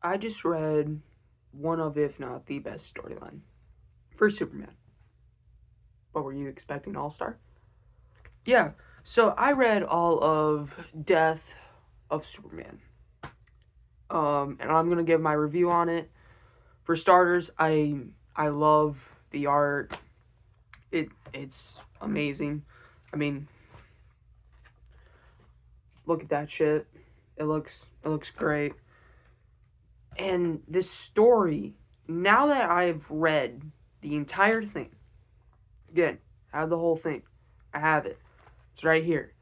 I just read one of, if not the best storyline for Superman. What were you expecting, All Star? Yeah, so I read all of Death of Superman. And I'm gonna give my review on it. For starters, I love the art. It's amazing. I mean, look at that shit. It looks great. And this story, now that I've read the entire thing, again, I have the whole thing. I have it. It's right here.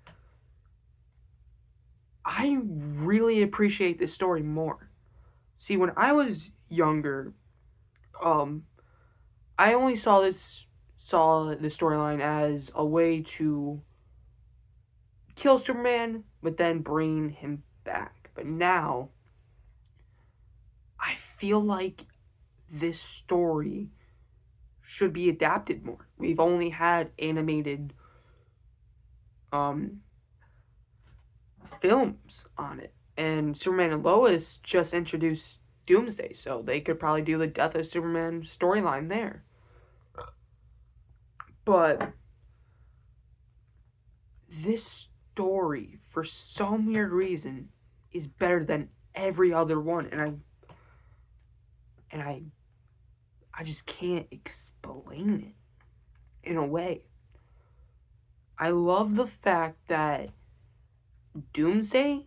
I really appreciate this story more. See, when I was younger, um, I only saw the storyline as a way to kill Superman, but then bring him back. But now, I feel like this story should be adapted more. We've only had animated um films on it. And Superman and Lois just introduced Doomsday, so they could probably do the Death of Superman storyline there. But this story, for some weird reason, is better than every other one, and I just can't explain it in a way. I love the fact that Doomsday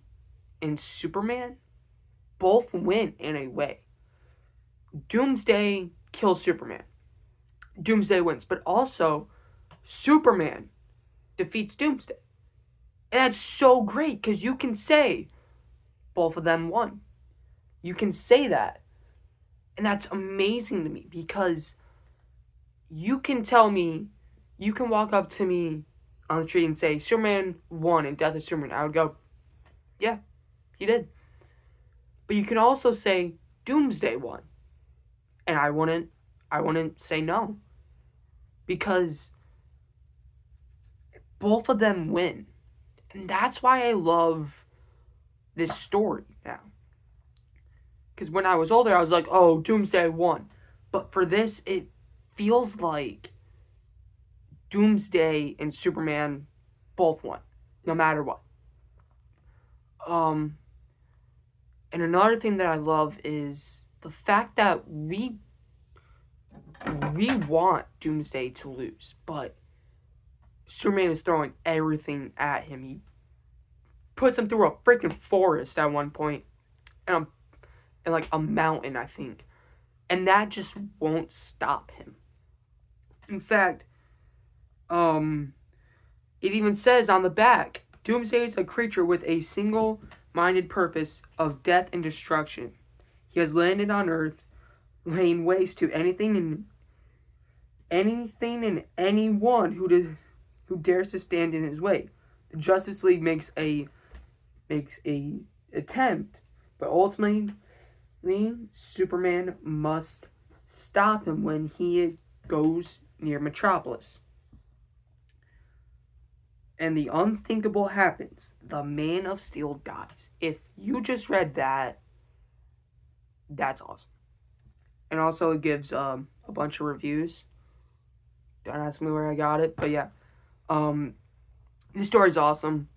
and Superman both win in a way. Doomsday kills Superman. Doomsday wins, but also Superman defeats Doomsday. And that's so great because you can say both of them won. You can say that. And that's amazing to me because you can tell me, you can walk up to me on the street and say, Superman won in Death of Superman. I would go, yeah, he did. But you can also say, Doomsday won. And I wouldn't say no. Because both of them win. And that's why I love this story now. Because when I was older, I was like, oh, Doomsday won. But for this, it feels like Doomsday and Superman both won, no matter what. Um, and another thing that I love is the fact that we want Doomsday to lose, but Superman is throwing everything at him. He puts him through a freaking forest at one point, and like a mountain, I think, and that just won't stop him. In fact, it even says on the back, Doomsday is a creature with a single-minded purpose of death and destruction. He has landed on Earth, laying waste to anything and anyone who dares to stand in his way. The Justice League makes a attempt, but ultimately Superman must stop him when he goes near Metropolis. And the unthinkable happens. The Man of Steel dies. If you just read that, that's awesome. And also, it gives a bunch of reviews. Don't ask me where I got it, but yeah. Um, this story's awesome.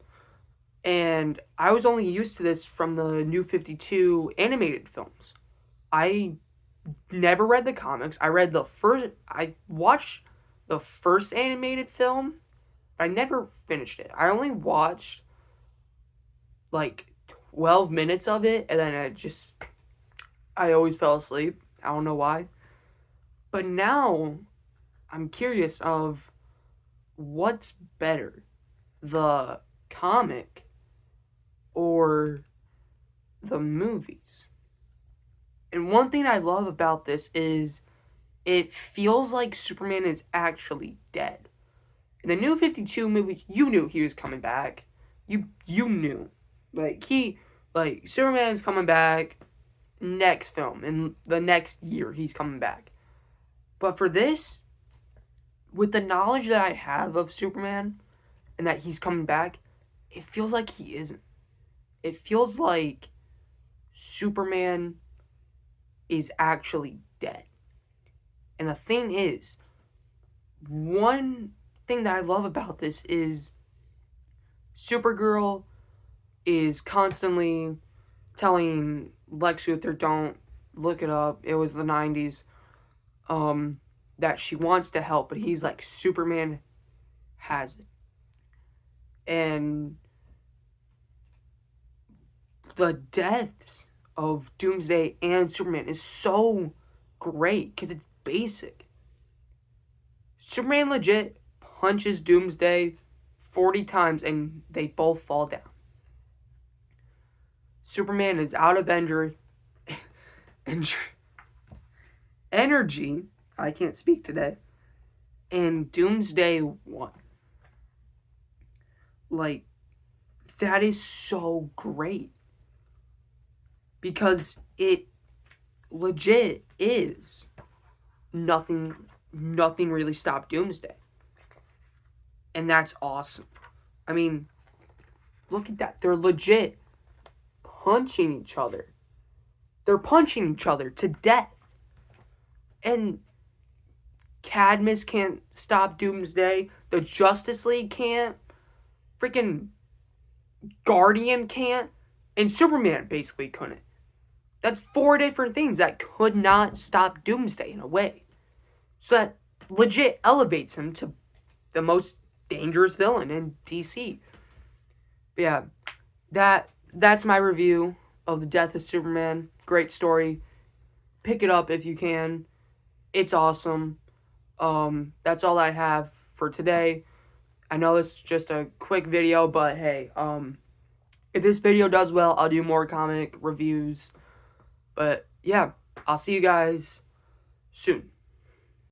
And I was only used to this from the New 52 animated films. I never read the comics. I watched the first animated film. I never finished it. I only watched like 12 minutes of it, and then I always fell asleep. I don't know why. But now I'm curious of what's better, the comic or the movies. And one thing I love about this is it feels like Superman is actually dead. In the New 52 movies, you knew he was coming back. You knew. Superman's coming back next film. In the next year, he's coming back. But for this, with the knowledge that I have of Superman and that he's coming back, it feels like he isn't. It feels like Superman is actually dead. And the thing is, one thing that I love about this is Supergirl is constantly telling Lex Luthor, don't look it up, it was the 90s, that she wants to help, but he's like, Superman has it. And the deaths of Doomsday and Superman is so great because it's basic. Superman legit punches Doomsday 40 times and they both fall down. Superman is out of energy. I can't speak today. And Doomsday won. Like, that is so great. Because it legit is nothing really stopped Doomsday. And that's awesome. I mean, look at that. They're legit punching each other. They're punching each other to death. And Cadmus can't stop Doomsday. The Justice League can't. Freaking Guardian can't. And Superman basically couldn't. That's 4 different things that could not stop Doomsday in a way. So that legit elevates him to the most dangerous villain in DC. But yeah, that's my review of The Death of Superman. Great story. Pick it up if you can. It's awesome. That's all I have for today. I know this is just a quick video, but hey, if this video does well, I'll do more comic reviews. But yeah, I'll see you guys soon.